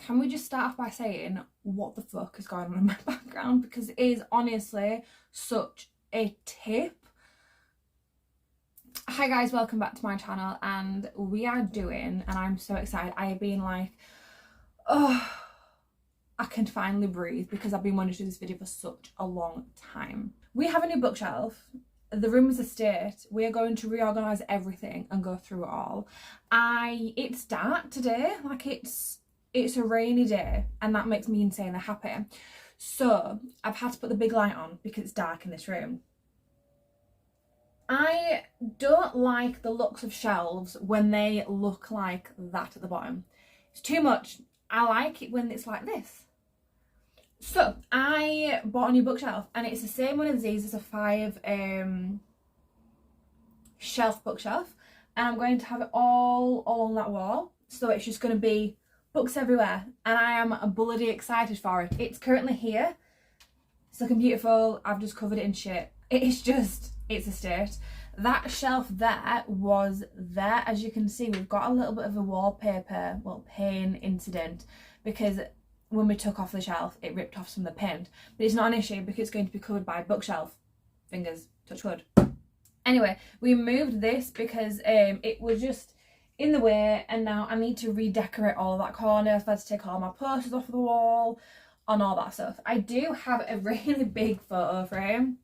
can we just start off by saying what the fuck is going on in my background, because it is honestly such a tip. Hi guys, welcome back to my channel, and we are doing, and I'm so excited, I have been like, oh, I can finally breathe, because I've been wanting to do this video for such a long time. We have a new bookshelf. The room is a state. We are going to reorganise everything and go through it all. It's dark today, like it's a rainy day, and that makes me insanely happy. So I've had to put the big light on because it's dark in this room. I don't like the looks of shelves when they look like that at the bottom. It's too much. I like it when it's like this. So I bought a new bookshelf, and it's the same one as these. It's a 5 shelf bookshelf, and I'm going to have it all on that wall, so it's just going to be books everywhere, and I am bloody excited for it. It's currently here. It's looking beautiful. I've just covered it in shit. It's a state. That shelf there was there. As you can see, we've got a little bit of a wallpaper, pane incident, because when we took off the shelf, it ripped off some of the paint. But it's not an issue because it's going to be covered by a bookshelf. Fingers, touch wood. Anyway, we moved this because it was just in the way, and now I need to redecorate all of that corner. I've had to take all my posters off the wall and all that stuff. I do have a really big photo frame.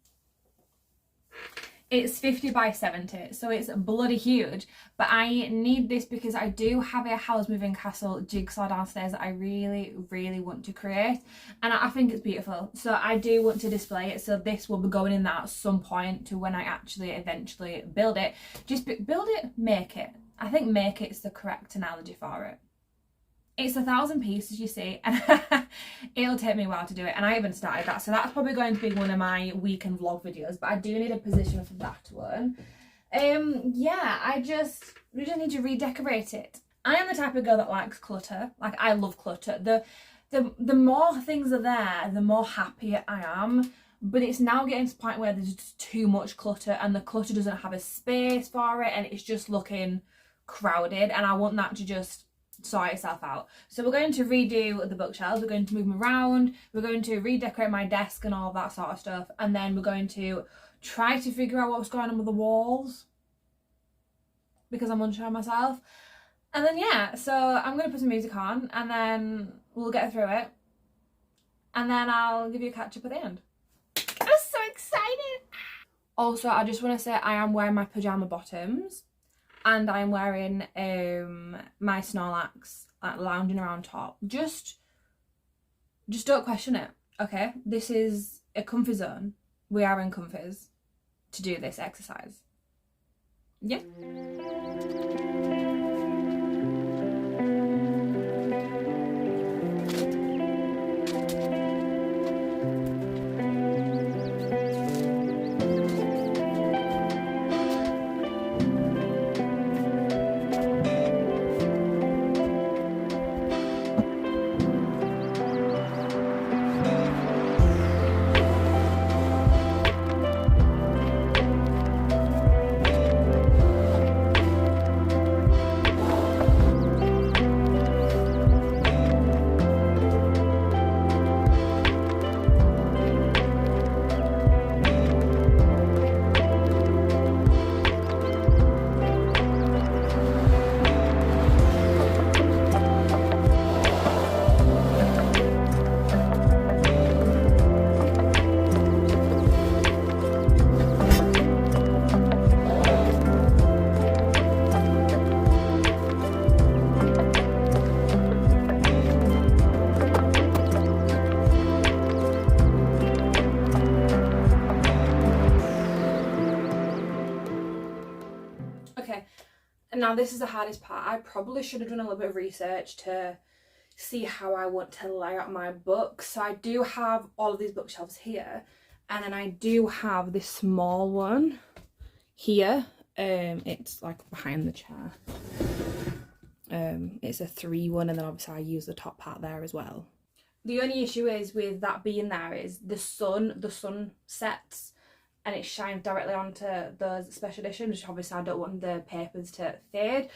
It's 50 by 70, so it's bloody huge, but I need this because I do have a Howl's Moving Castle jigsaw downstairs that I really, really want to create, and I think it's beautiful, so I do want to display it. So this will be going in that at some point to when I actually eventually build it. Just build it, make it. I think make it's the correct analogy for it. It's 1,000 pieces, you see, and it'll take me a while to do it, and I haven't started that, so that's probably going to be one of my weekend vlog videos, but I do need a position for that one. Yeah, we just need to redecorate it. I am the type of girl that likes clutter. Like, I love clutter. The more things are there, the more happier I am, but it's now getting to the point where there's just too much clutter, and the clutter doesn't have a space for it, and it's just looking crowded, and I want that to just sort itself out. So we're going to redo the bookshelves, we're going to move them around, we're going to redecorate my desk and all that sort of stuff, and then we're going to try to figure out what's going on with the walls, because I'm unsure myself. And then yeah, so I'm going to put some music on, and then we'll get through it, and then I'll give you a catch up at the end. I'm so excited! Also, I just want to say I am wearing my pyjama bottoms, and I'm wearing my Snorlax lounging around top. Just don't question it, okay? This is a comfy zone. We are in comfies to do this exercise. Yeah. Now this is the hardest part. I probably should have done a little bit of research to see how I want to lay out my books. So I do have all of these bookshelves here, and then I do have this small one here. It's like behind the chair. It's a 3 one, and then obviously I use the top part there as well. The only issue is with that being there is the sun sets and it shines directly onto those special editions, which obviously I don't want the papers to fade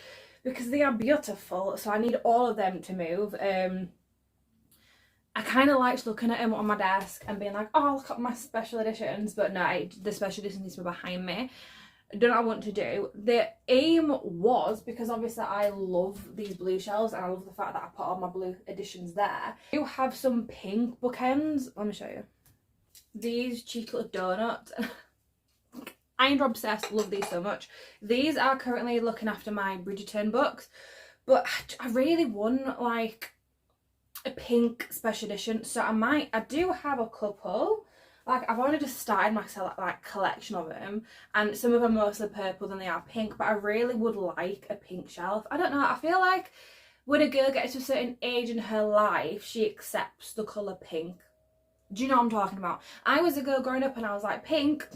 because they are beautiful, so I need all of them to move. I kind of liked looking at them on my desk and being like, oh, look at my special editions. But no, the special edition needs to be behind me. I don't know what I want to do. The aim was, because obviously I love these blue shelves and I love the fact that I put all my blue editions there. I do have some pink bookends. Let me show you. These cheeky little donuts. I'm obsessed, love these so much. These are currently looking after my Bridgerton books, but I really want like a pink special edition. So I do have a couple. Like, I've only just started my like collection of them, and some of them are mostly purple than they are pink, but I really would like a pink shelf. I don't know, I feel like when a girl gets to a certain age in her life, she accepts the colour pink. Do you know what I'm talking about? I was a girl growing up and I was like, pink,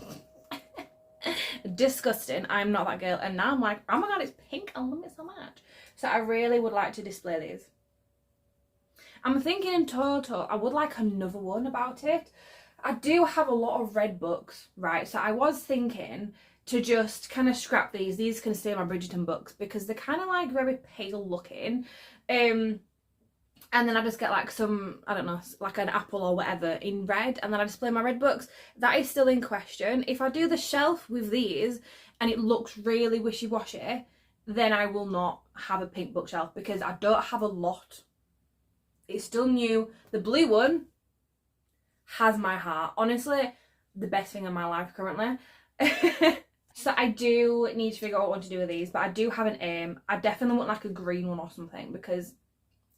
disgusting, I'm not that girl. And now I'm like, oh my god, it's pink, I love it so much. So I really would like to display these. I'm thinking in total, I would like another one about it. I do have a lot of red books, right? So I was thinking to just kind of scrap these. These can stay my Bridgerton books because they're kind of like very pale looking. And then I just get like some, I don't know, like an apple or whatever in red, and then I display my red books. That is still in question. If I do the shelf with these and it looks really wishy-washy, then I will not have a pink bookshelf because I don't have a lot. It's still new. The blue one has my heart. Honestly, the best thing in my life currently. So I do need to figure out what to do with these, but I do have an aim. I definitely want like a green one or something because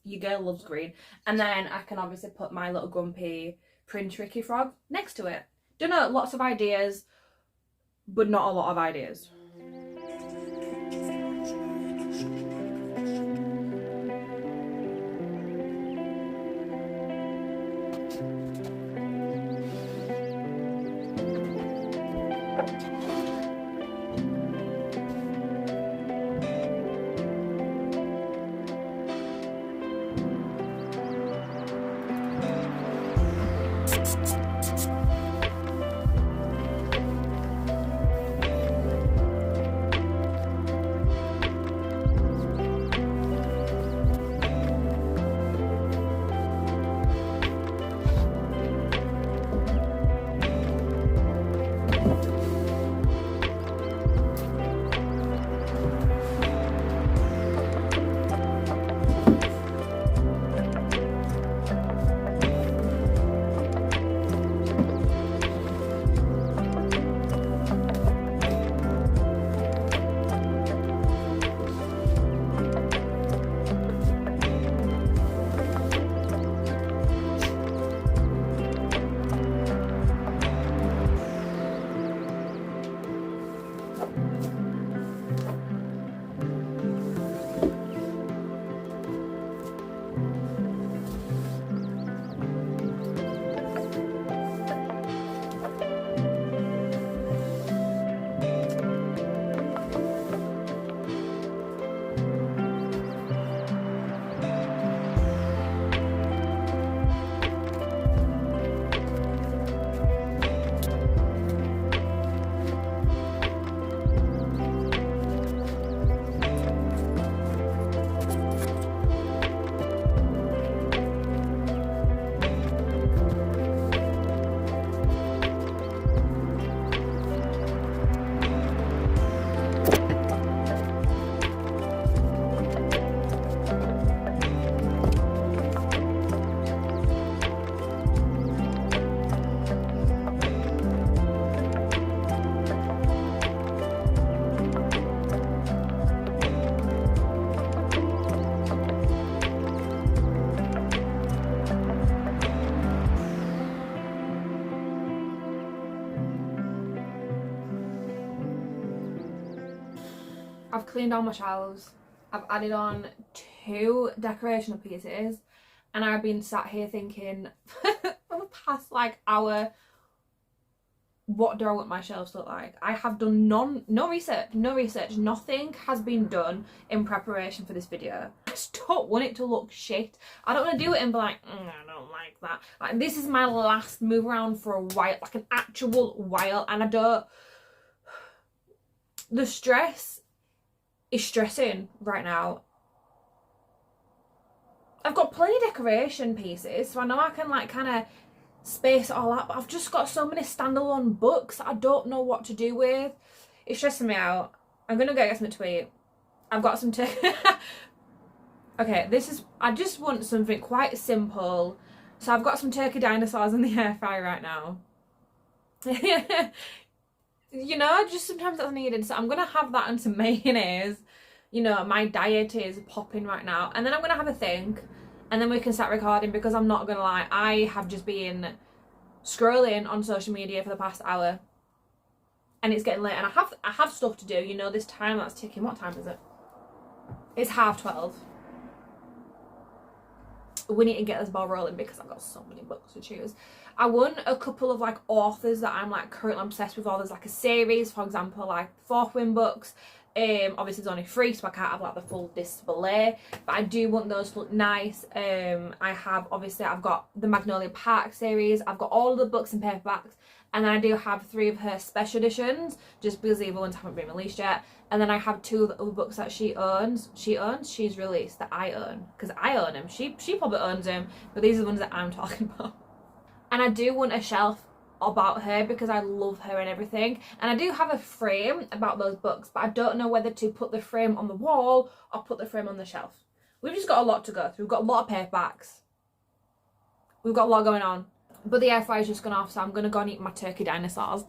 your girl loves green. And then I can obviously put my little grumpy Prince Ricky frog next to it. Don't know, lots of ideas, but not a lot of ideas. I've cleaned all my shelves. I've added on 2 decorational pieces, and I've been sat here thinking for the past like hour, what do I want my shelves to look like? I have done no research, nothing has been done in preparation for this video. I just don't want it to look shit. I don't want to do it and be like, I don't like that. Like, this is my last move around for a while, like an actual while, and I don't, the stress is stressing right now. I've got plenty of decoration pieces, so I know I can like kind of space it all out, but I've just got so many standalone books that I don't know what to do with. It's stressing me out. I'm gonna go get something to eat. I've got some okay, I just want something quite simple. So I've got some turkey dinosaurs in the air fryer right now. You know, just sometimes that's needed. So I'm gonna have that and some mayonnaise. You know, my diet is popping right now. And then I'm gonna have a think, and then we can start recording, because I'm not gonna lie, I have just been scrolling on social media for the past hour. And it's getting late, and I have stuff to do. You know, this time that's ticking. What time is it? It's 12:30. We need to get this ball rolling because I've got so many books to choose. I want a couple of like authors that I'm like currently obsessed with, or there's like a series, for example, like Fourth Wing books. Obviously it's only free, so I can't have like the full display, but I do want those to look nice. I've got the Magnolia Park series, I've got all of the books in paperbacks, and then I do have 3 of her special editions, just because the other ones haven't been released yet. And then I have 2 of the other books that she's released, that I own, because I own them. She probably owns them, but these are the ones that I'm talking about. And I do want a shelf about her because I love her and everything. And I do have a frame about those books, but I don't know whether to put the frame on the wall or put the frame on the shelf. We've just got a lot to go through. We've got a lot of paperbacks. We've got a lot going on. But the air fryer's just gone off, so I'm going to go and eat my turkey dinosaurs.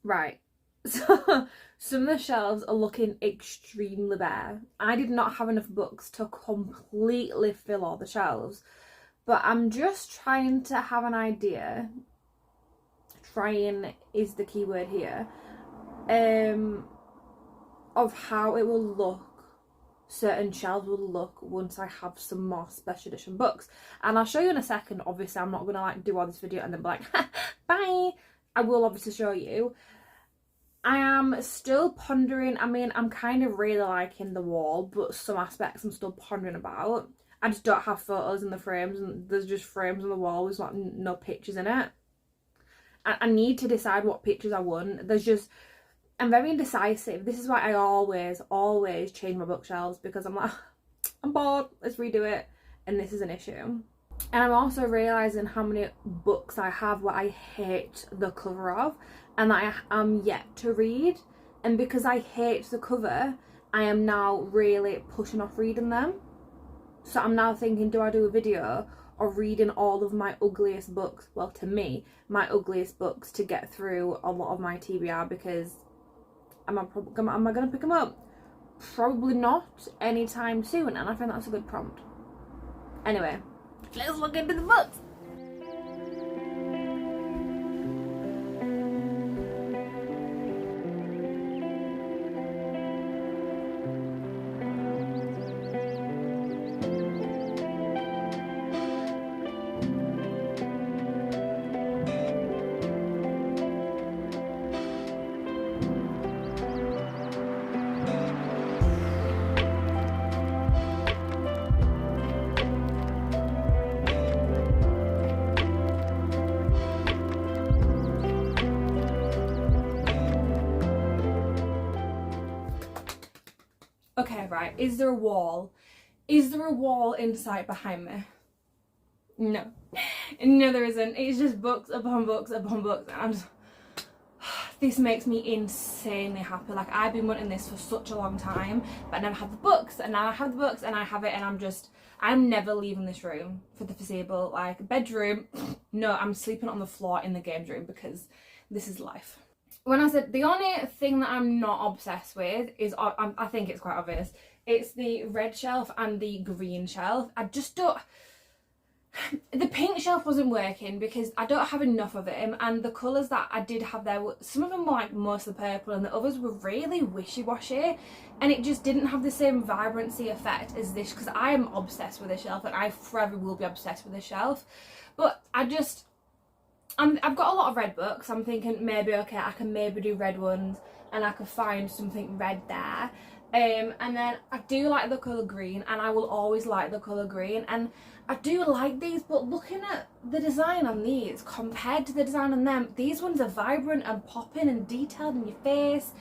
Right, so some of the shelves are looking extremely bare. I did not have enough books to completely fill all the shelves, but I'm just trying to have an idea. Trying is the key word here. Of how it will look, certain shelves will look once I have some more special edition books. And I'll show you in a second. Obviously I'm not gonna like do all this video and then be like bye. I will obviously show you. I am still pondering. I mean, I'm kind of really liking the wall, but some aspects I'm still pondering about. I just don't have photos in the frames, and there's just frames on the wall with like no pictures in it. I need to decide what pictures I want. I'm very indecisive. This is why I always change my bookshelves, because I'm like, I'm bored, let's redo it, and this is an issue. And I'm also realising how many books I have where I hate the cover of, and that I am yet to read. And because I hate the cover, I am now really pushing off reading them. So I'm now thinking, do I do a video of reading all of my ugliest books? Well, to me, my ugliest books, to get through a lot of my TBR, because am I going to pick them up? probably not anytime soon, and I think that's a good prompt. Anyway, let's look into the books. Okay, right, is there a wall? Is there a wall in sight behind me? No. No, there isn't. It's just books upon books upon books. And I'm just... This makes me insanely happy. Like, I've been wanting this for such a long time, but I never had the books, and now I have the books and I have it, and I'm never leaving this room for the foreseeable. Like, bedroom, no, I'm sleeping on the floor in the games room because this is life. When I said the only thing that I'm not obsessed with is, I think it's quite obvious, it's the red shelf and the green shelf. I just don't, the pink shelf wasn't working because I don't have enough of them, and the colours that I did have there, some of them were like mostly purple and the others were really wishy-washy, and it just didn't have the same vibrancy effect as this, because I am obsessed with this shelf and I forever will be obsessed with this shelf. But I've got a lot of red books. I'm thinking maybe, okay, I can maybe do red ones and I could find something red there. And then I do like the colour green, and I will always like the colour green. And I do like these, but looking at the design on these compared to the design on them, these ones are vibrant and popping and detailed in your face.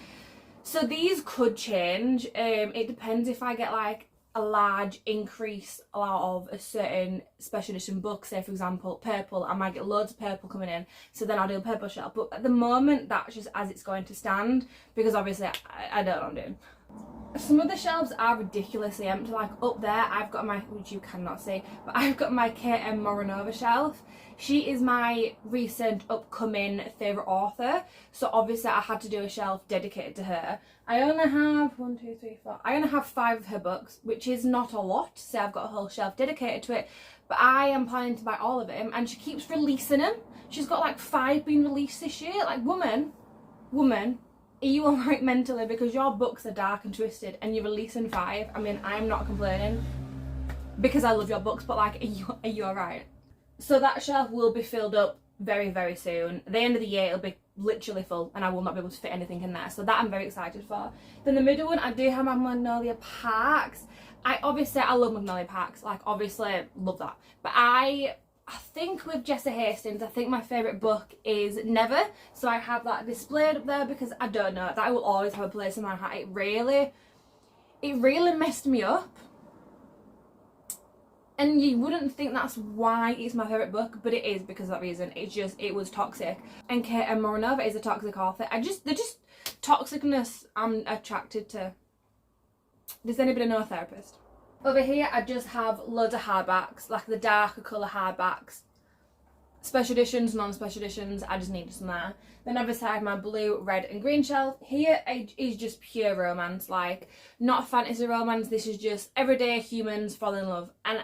So these could change. It depends if I get like a large increase out of a certain special edition book, say for example purple. I might get loads of purple coming in, so then I'll do a purple shelf. But at the moment that's just as it's going to stand, because obviously I don't know what I'm doing. Some of the shelves are ridiculously empty. Like up there I've got my, which you cannot see, but I've got my K.M. Moronova shelf. She is my recent upcoming favourite author, so obviously I had to do a shelf dedicated to her. I only have 1, 2, 3, 4. I only have 5 of her books, which is not a lot to say I've got a whole shelf dedicated to it, but I am planning to buy all of them, and she keeps releasing them. She's got like 5 being released this year. Like, woman, are you alright mentally? Because your books are dark and twisted and you're releasing 5. I mean, I'm not complaining because I love your books, but like, are you alright? So that shelf will be filled up very, very soon. At the end of the year it'll be literally full and I will not be able to fit anything in there, so that I'm very excited for. Then the middle one, I do have my Magnolia Parks. I love Magnolia Parks, like obviously love that, but I think with Jessa Hastings, I think my favourite book is Never, so I have that displayed up there because I don't know, that will always have a place in my heart. It really messed me up, and you wouldn't think that's why it's my favourite book, but it is because of that reason. It was toxic, and K.M. Moronova is a toxic author. They're just toxicness I'm attracted to. Does anybody know a therapist? Over here I just have loads of hardbacks, like the darker colour hardbacks. Special editions, non-special editions, I just needed some there. Then obviously I have my blue, red and green shelf. Here is just pure romance, like not fantasy romance, this is just everyday humans fall in love. And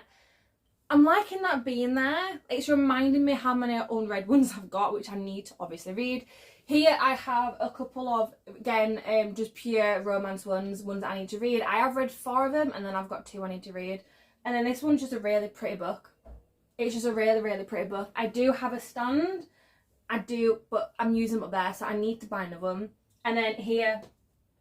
I'm liking that being there. It's reminding me how many unread ones I've got, which I need to obviously read. Here I have a couple of, again, just pure romance ones that I need to read. I have read 4 of them, and then I've got 2 I need to read. And then this one's just a really pretty book. It's just a really, really pretty book. I do have a stand, but I'm using them up there, so I need to buy another one. And then here,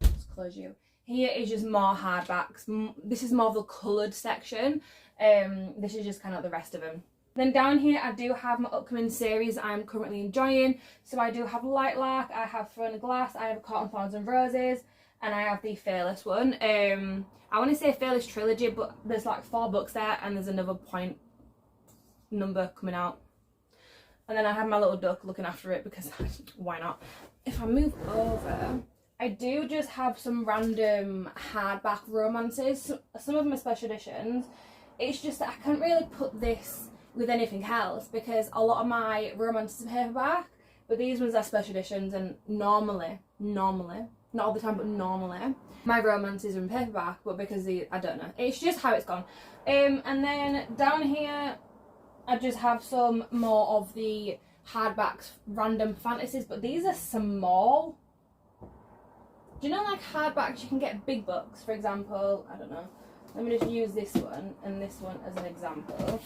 let's close you. Here is just more hardbacks. This is more of the coloured section. This is just kind of the rest of them. Then down here I do have my upcoming series I'm currently enjoying. So I do have Light Lark, I have Throne of Glass, I have Cotton Thorns and Roses, and I have the Fearless one. I want to say Fearless Trilogy, but there's like 4 books there and there's another point number coming out. And then I have my little duck looking after it because why not? If I move over, I do just have some random hardback romances. Some of them are special editions. It's just that I can't really put this with anything else because a lot of my romances are paperback, but these ones are special editions, and normally Not all the time, but normally. My romances are in paperback, but because I don't know. It's just how it's gone. And then down here, I just have some more of the hardbacks, random fantasies, but these are small. Do you know, like hardbacks, you can get big books, for example, I don't know. Let me just use this one and this one as an example.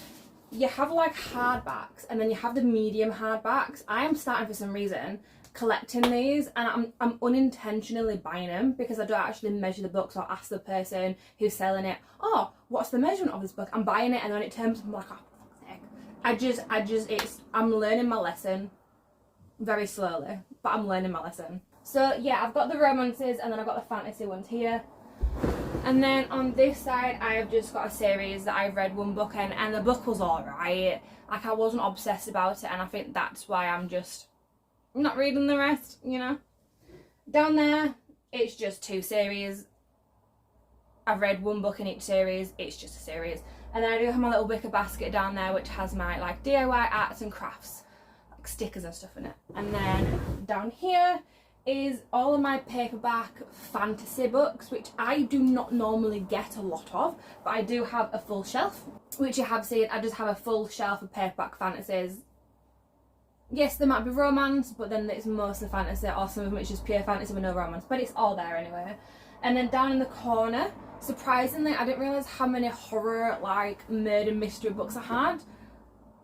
You have like hardbacks and then you have the medium hardbacks. I am starting for some reason collecting these, and I'm unintentionally buying them because I don't actually measure the books or ask the person who's selling it, oh, what's the measurement of this book? I'm buying it, and then it turns, I'm like, oh, for fuck's sake. I'm learning my lesson very slowly, but I'm learning my lesson. So yeah, I've got the romances and then I've got the fantasy ones here. And then on this side, I have just got a series that I've read one book in, and the book was alright. Like, I wasn't obsessed about it, and I think that's why I'm just not reading the rest, you know. Down there, it's just 2 series. I've read one book in each series, it's just a series. And then I do have my little wicker basket down there, which has my like DIY arts and crafts, like stickers and stuff in it. And then down here is all of my paperback fantasy books, which I do not normally get a lot of, but I do have a full shelf, which you have seen. I just have a full shelf of paperback fantasies. Yes, there might be romance, but then it's mostly fantasy, or some of them it's just pure fantasy with no romance, but it's all there anyway. And then down in the corner, surprisingly, I didn't realise how many horror, like, murder mystery books I had,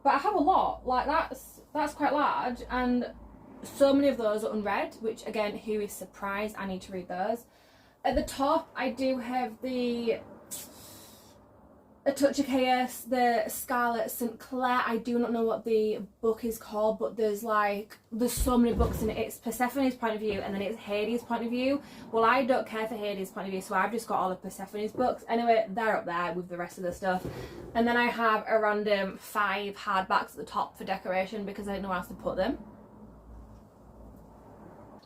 but I have a lot. Like, that's quite large, and so many of those are unread, which again, who is surprised? I need to read those. At the top, I do have A Touch of Chaos, the Scarlet St. Clair. I do not know what the book is called, but there's so many books in it. It's Persephone's point of view and then it's Hades' point of view. Well, I don't care for Hades' point of view, so I've just got all of Persephone's books. Anyway, they're up there with the rest of the stuff. And then I have a random 5 hardbacks at the top for decoration because I didn't know where else to put them.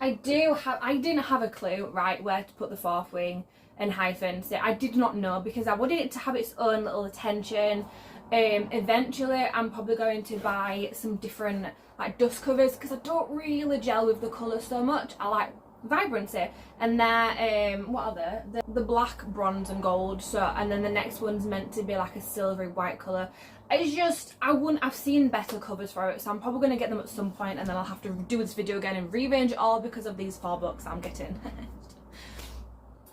I didn't have a clue, right, where to put the 4th wing and hyphen. So I did not know because I wanted it to have its own little attention. Eventually I'm probably going to buy some different like dust covers because I don't really gel with the colours so much. I like vibrancy, and they're what are they? The black, bronze and gold. So, and then the next one's meant to be like a silvery white colour. It's just, I've seen better covers for it, so I'm probably going to get them at some point, and then I'll have to do this video again and rearrange it all because of these 4 books I'm getting.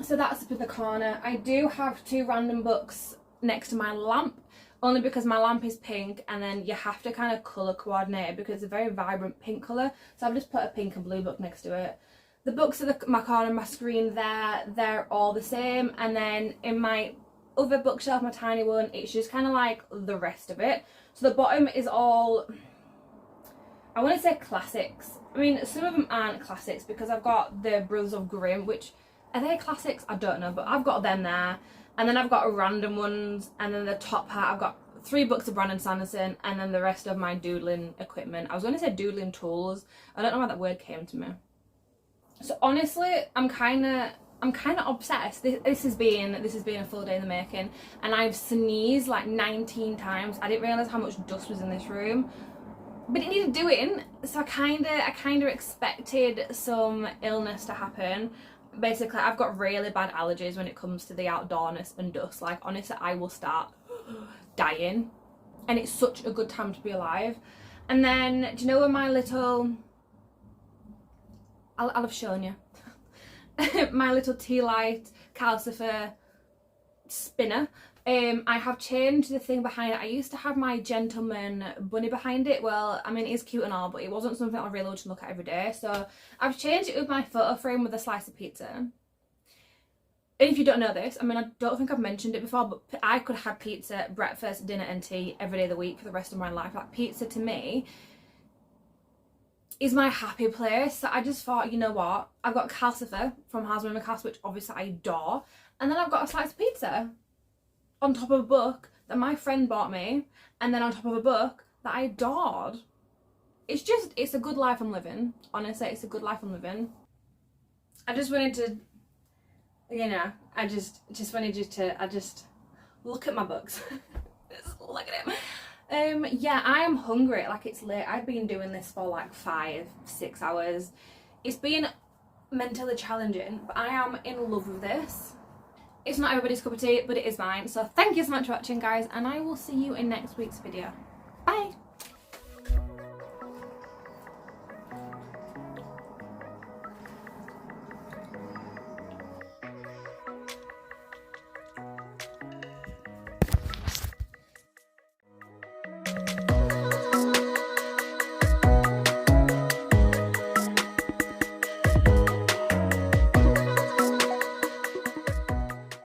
So that's up in the corner. I do have 2 random books next to my lamp, only because my lamp is pink, and then you have to kind of colour coordinate it because it's a very vibrant pink colour. So I've just put a pink and blue book next to it. The books at my corner, my screen there, they're all the same. And then in my other bookshelf, my tiny one, it's just kind of like the rest of it. So the bottom is all, I want to say classics. I mean, some of them aren't classics because I've got the Brothers of Grimm, which, are they classics? I don't know, but I've got them there. And then I've got random ones, and then the top part I've got 3 books of Brandon Sanderson, and then the rest of my doodling equipment. I was going to say doodling tools. I don't know why that word came to me. So honestly, I'm kind of obsessed. This has been a full day in the making, and I've sneezed like 19 times. I didn't realise how much dust was in this room, but it needed doing. So I kind of expected some illness to happen. Basically, I've got really bad allergies when it comes to the outdoorness and dust. Like, honestly, I will start dying, and it's such a good time to be alive. And then, do you know where my little, I'll have shown you, my little tea light calcifer spinner, I have changed the thing behind it. I used to have my gentleman bunny behind it. Well, I mean, it's cute and all, but it wasn't something I really wanted to look at every day. So I've changed it with my photo frame with a slice of pizza. And if you don't know this, I mean, I don't think I've mentioned it before, but I could have pizza, breakfast, dinner and tea every day of the week for the rest of my life. Like, pizza to me is my happy place. So I just thought, you know what? I've got calcifer from Hasman & Cass, which obviously I adore. And then I've got a slice of pizza on top of a book that my friend bought me, and then on top of a book that I adored. It's a good life I'm living. Honestly, it's a good life I'm living. I just wanted to, you know, I just wanted you to, look at my books. Just look at them. Yeah, I am hungry. Like, it's late. I've been doing this for like 5-6 hours. It's been mentally challenging, but I am in love with this. It's not everybody's cup of tea, but it is mine. So thank you so much for watching, guys, and I will see you in next week's video.